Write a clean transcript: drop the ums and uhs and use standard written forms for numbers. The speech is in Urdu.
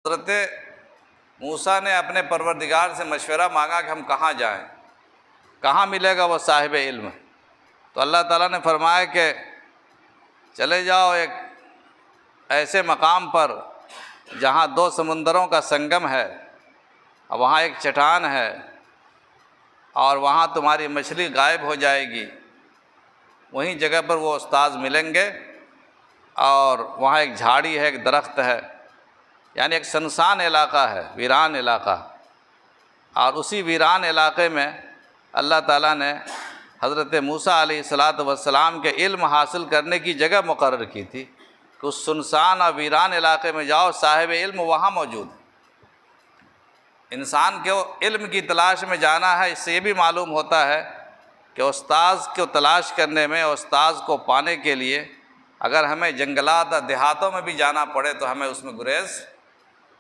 حضرت موسیٰ نے اپنے پروردگار سے مشورہ مانگا کہ ہم کہاں جائیں، کہاں ملے گا وہ صاحب علم؟ تو اللہ تعالیٰ نے فرمایا کہ چلے جاؤ ایک ایسے مقام پر جہاں دو سمندروں کا سنگم ہے، وہاں ایک چٹان ہے، اور وہاں تمہاری مچھلی غائب ہو جائے گی۔ وہیں جگہ پر وہ استاذ ملیں گے، اور وہاں ایک جھاڑی ہے، ایک درخت ہے، یعنی ایک سنسان علاقہ ہے، ویران علاقہ۔ اور اسی ویران علاقے میں اللہ تعالیٰ نے حضرت موسیٰ علیہ السلام کے علم حاصل کرنے کی جگہ مقرر کی تھی کہ اس سنسان اور ویران علاقے میں جاؤ، صاحب علم وہاں موجود ہے۔ انسان کو علم کی تلاش میں جانا ہے، اس سے یہ بھی معلوم ہوتا ہے کہ استاذ کو تلاش کرنے میں، استاذ کو پانے کے لیے اگر ہمیں جنگلات اور دیہاتوں میں بھی جانا پڑے تو ہمیں اس میں گریز